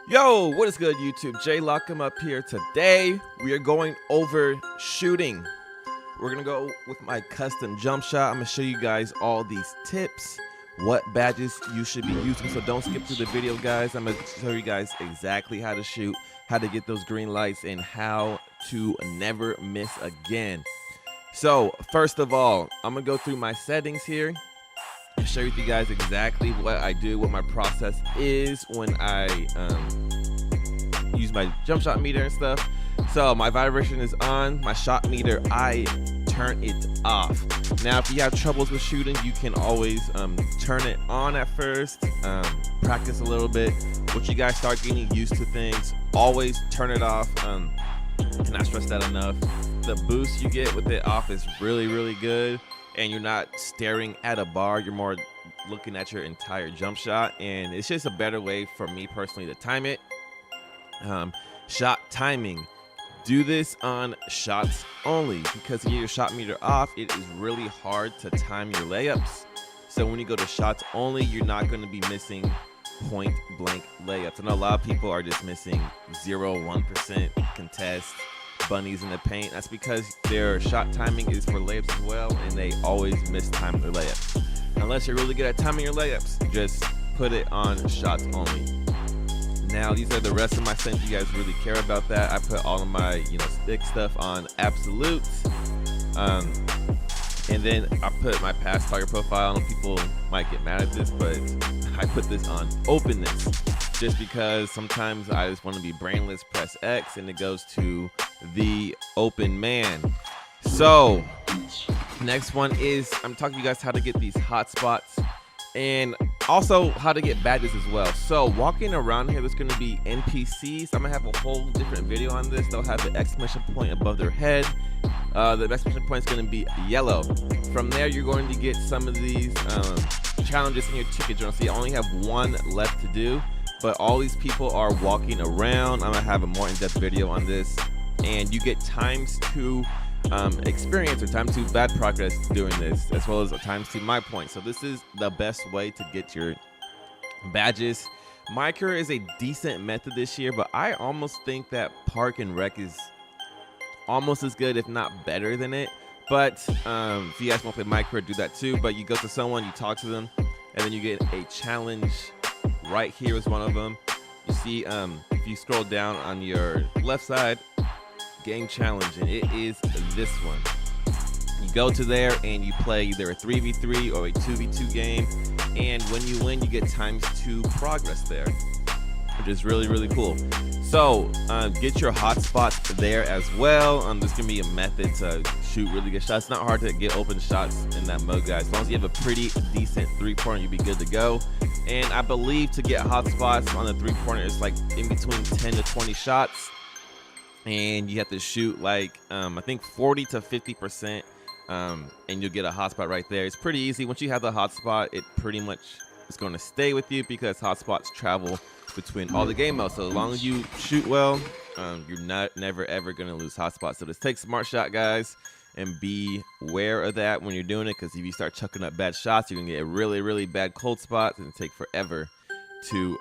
Yo, what is good, YouTube? JLockEmUp here. Today, we are going over shooting. We're gonna go with my custom jump shot. I'm gonna show you guys all these tips, what badges you should be using. So don't skip through the video, guys. I'm gonna show you guys exactly how to shoot, how to get those green lights, and how to never miss again. So first of all, I'm gonna go through my settings here and share with you guys exactly what I do, what my process is when I use my jump shot meter and stuff. So my vibration is on, my shot meter, I turn it off. Now if you have troubles with shooting, you can always turn it on at first, practice a little bit. Once you guys start getting used to things, always turn it off. Cannot stress that enough. The boost you get with it off is really good, and you're not staring at a bar, you're more looking at your entire jump shot, and it's just a better way for me personally to time it. Shot timing, do this on shots only, because to get your shot meter off, it is really hard to time your layups. So when you go to shots only, you're not going to be missing point blank layups. I know a lot of people are just missing 0-1% contest, bunnies in the paint. That's because their shot timing is for layups as well, and they always mistime their layups. Unless you're really good at timing your layups, just put it on shots only. Now these are the rest of my settings. You guys really care about that. I put all of my stick stuff on absolutes, and then I put my pass target profile. I know people might get mad at this, but I put this on openness just because sometimes I just want to be brainless, press X, and it goes to the open man. So next one is I'm talking to you guys how to get these hot spots and also how to get badges as well. So walking around here, there's going to be NPCs. I'm gonna have a whole different video on this. They'll have the exclamation point above their head. The exclamation point is going to be yellow. From there, you're going to get some of these challenges in your ticket journal. So you only have one left to do, but all these people are walking around. I'm gonna have a more in-depth video on this, and you get ×2 experience or ×2 bad progress doing this, as well as a ×2 my points. So this is the best way to get your badges. Micro is a decent method this year, but I almost think that Park and Rec is almost as good, if not better than it. But if you guys want to play Micro, do that too. But you go to someone, you talk to them, and then you get a challenge. Right here is one of them. You see, if you scroll down on your left side, game challenge, and it is this one. You go to there and you play either a 3v3 or a 2v2 game, and when you win, you get ×2 progress there, which is really cool. So get your hotspots there as well. There's gonna be a method to shoot really good shots. It's not hard to get open shots in that mode, guys. As long as you have a pretty decent three-pointer, you'll be good to go. And I believe to get hotspots on the three-pointer, it's like in between 10 to 20 shots, and you have to shoot like I think 40 to 50%, and you'll get a hotspot right there. It's pretty easy. Once you have the hotspot, it pretty much is going to stay with you because hotspots travel between all the game modes. So as long as you shoot well, you're never ever going to lose hotspots. So just take smart shot, guys, and be aware of that when you're doing it, because if you start chucking up bad shots, you're gonna get a really bad cold spot and take forever to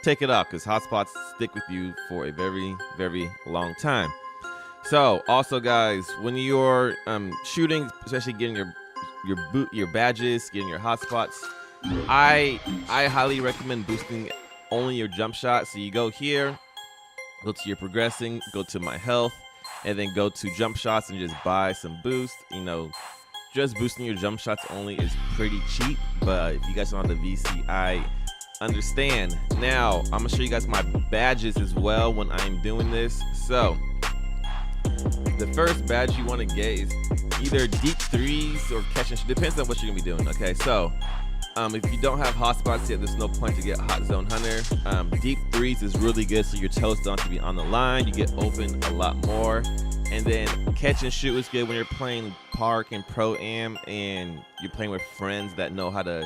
take it off, because hotspots stick with you for a very long time. So also, guys, when you're shooting, especially getting your badges, getting your hotspots, I highly recommend boosting only your jump shot. So you go here, go to your progressing, go to my health, and then go to jump shots and just buy some boost. Just boosting your jump shots only is pretty cheap, but if you guys don't have the VC, I understand. Now I'm gonna show you guys my badges as well when I'm doing this. So the first badge you want to get is either deep threes or catch and shoot. Depends on what you're gonna be doing. Okay, so if you don't have hotspots yet, there's no point to get Hot Zone Hunter. Deep threes is really good, so your toes don't have to be on the line. You get open a lot more. And then catch and shoot is good when you're playing Park and Pro-Am and you're playing with friends that know how to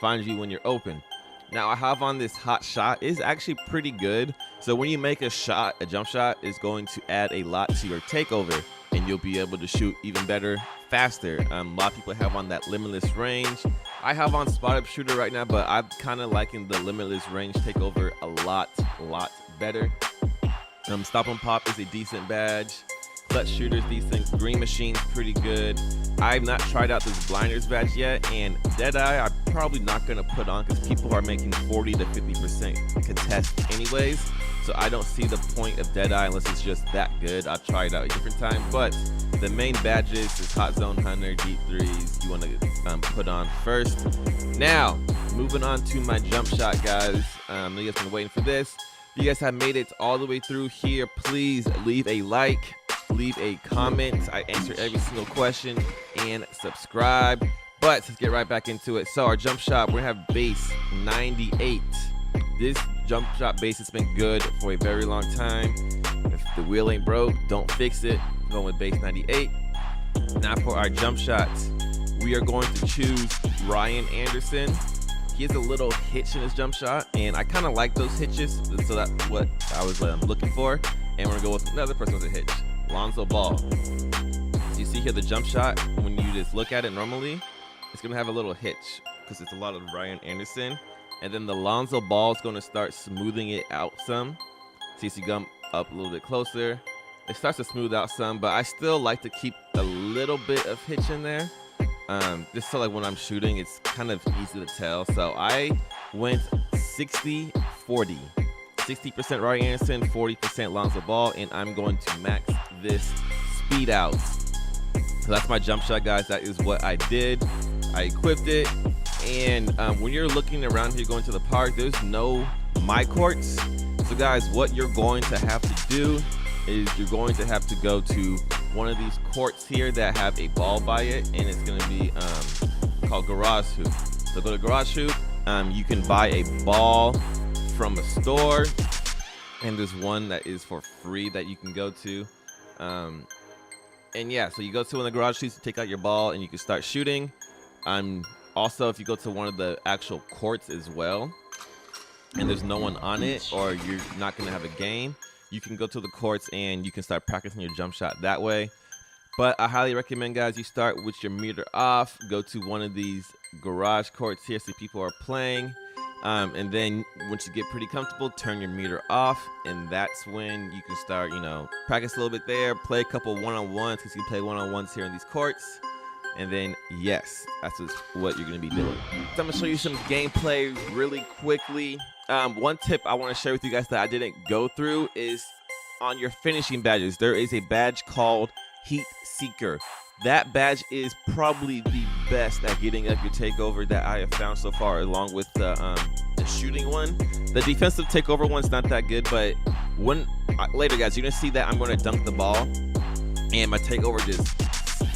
find you when you're open. Now I have on this hot shot. It's actually pretty good. So when you make a shot, a jump shot is going to add a lot to your takeover, and you'll be able to shoot even better, faster. A lot of people have on that limitless range. I have on spot up shooter right now, but I'm kind of liking the limitless range takeover a lot better. Stop and pop is a decent badge. Clutch shooter's decent. Green machine's pretty good. I've not tried out this blinders badge yet, and Deadeye I'm probably not gonna put on because people are making 40 to 50% contest anyways. So I don't see the point of Deadeye unless it's just that good. I'll try it out a different time. But the main badges is Hot Zone Hunter, Deep Threes. You want to put on first. Now, moving on to my jump shot, guys. You guys been waiting for this. If you guys have made it all the way through here, please leave a like, leave a comment. I answer every single question, and subscribe. But let's get right back into it. So our jump shot, we're gonna have base 98. This jump shot base has been good for a very long time. If the wheel ain't broke, don't fix it. I'm going with base 98. Now for our jump shots, we are going to choose Ryan Anderson. He has a little hitch in his jump shot, and I kind of like those hitches, so that's what I was looking for. And we're gonna go with another person with a hitch, Lonzo Ball. So you see here the jump shot, when you just look at it normally, it's gonna have a little hitch because it's a lot of Ryan Anderson. And then the Lonzo Ball is going to start smoothing it out some. See, you come up a little bit closer. It starts to smooth out some, but I still like to keep a little bit of hitch in there. Just so like when I'm shooting, it's kind of easy to tell. So I went 60-40. 60% Ryan Anderson, 40% Lonzo Ball, and I'm going to max this speed out. So that's my jump shot, guys. That is what I did. I equipped it. And when you're looking around here going to the park, there's no my courts. So guys, what you're going to have to do is you're going to have to go to one of these courts here that have a ball by it, and it's going to be called Garage Hoop. So go to Garage Hoop. You can buy a ball from a store, and there's one that is for free that you can go to. And yeah, so you go to one of the Garage Hoops, take out your ball, and you can start shooting. Also, if you go to one of the actual courts as well, and there's no one on it, or you're not going to have a game, you can go to the courts and you can start practicing your jump shot that way. But I highly recommend, guys, you start with your meter off, go to one of these garage courts here, see people are playing, and then once you get pretty comfortable, turn your meter off, and that's when you can start, practice a little bit there, play a couple one-on-ones, because you can play one-on-ones here in these courts. And then, yes, that's just what you're going to be doing. So I'm going to show you some gameplay really quickly. One tip I want to share with you guys that I didn't go through is on your finishing badges. There is a badge called Heat Seeker. That badge is probably the best at getting up your takeover that I have found so far, along with the shooting one. The defensive takeover one's not that good, but later, guys, you're going to see that I'm going to dunk the ball, and my takeover just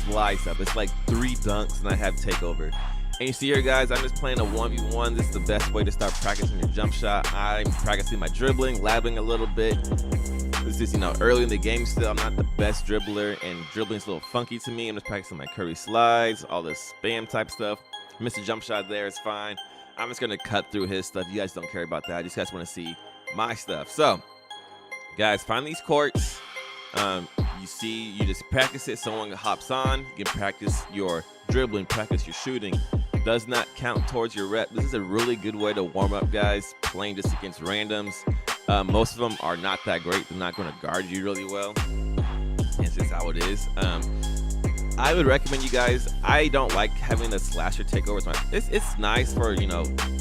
flies up. It's like 3 dunks and I have takeover. And you see here, guys, I'm just playing a 1v1. This is the best way to start practicing your jump shot. I'm practicing my dribbling, labbing a little bit. This is, early in the game still. I'm not the best dribbler, and dribbling's a little funky to me. I'm just practicing my curry slides, all this spam type stuff. Missed a jump shot there, it's fine. I'm just gonna cut through his stuff. You guys don't care about that. You guys want to see my stuff. So, guys, find these courts. You just practice it. Someone hops on, you can practice your dribbling, practice your shooting. Does not count towards your rep. This is a really good way to warm up, guys, playing just against randoms. Most of them are not that great. They're not going to guard you really well. It's just how it is. I would recommend you guys, I don't like having the slasher takeovers. It's nice for,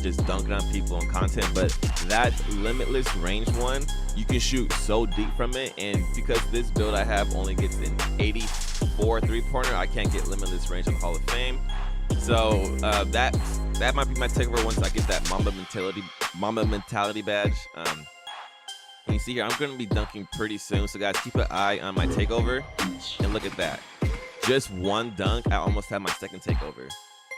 just dunking on people and content, but that limitless range one, you can shoot so deep from it. And because this build I have only gets an 84 three-pointer, I can't get limitless range on Hall of Fame. So that might be my takeover once I get that Mamba mentality badge. And you see here, I'm going to be dunking pretty soon. So guys, keep an eye on my takeover, and look at that. Just one dunk, I almost have my second takeover.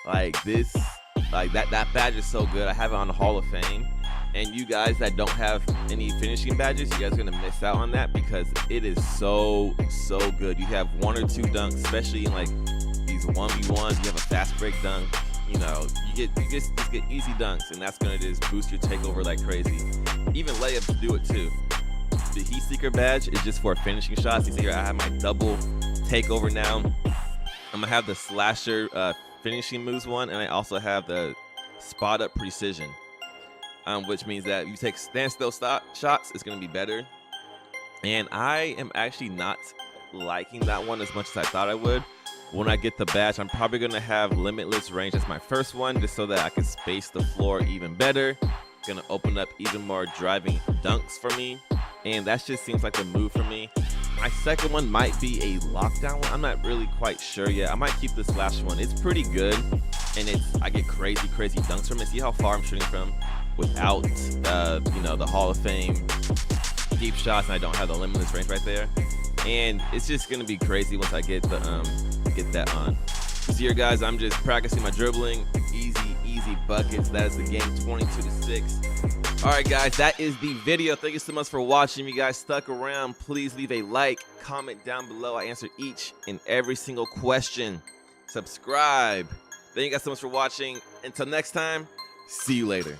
That badge is so good. I have it on the Hall of Fame. And you guys that don't have any finishing badges, you guys are gonna miss out on that because it is so good. You have 1 or 2 dunks, especially in these 1v1s. You have a fast break dunk. You just get easy dunks, and that's gonna just boost your takeover like crazy. Even layups do it too. The Heat Seeker badge is just for finishing shots. You see here, I have my double takeover now. I'm gonna have the slasher finishing moves one, and I also have the spot up precision, which means that you take standstill shots, it's going to be better. And I am actually not liking that one as much as I thought I would. When I get the badge, I'm probably going to have limitless range as my first one, just so that I can space the floor even better. It's going to open up even more driving dunks for me, and that just seems like the move for me. My second one might be a lockdown one. I'm not really quite sure yet. I might keep this last one. It's pretty good, and I get crazy dunks from it. See how far I'm shooting from without you know, the Hall of Fame deep shots, and I don't have the limitless range right there. And it's just gonna be crazy once I get the get that on. So here, guys, I'm just practicing my dribbling. Easy buckets. That is the game, 22-6. All right, guys, that is the video. Thank you so much for watching. If you guys stuck around, please leave a like, comment down below. I answer each and every single question. Subscribe. Thank you guys so much for watching. Until next time, see you later.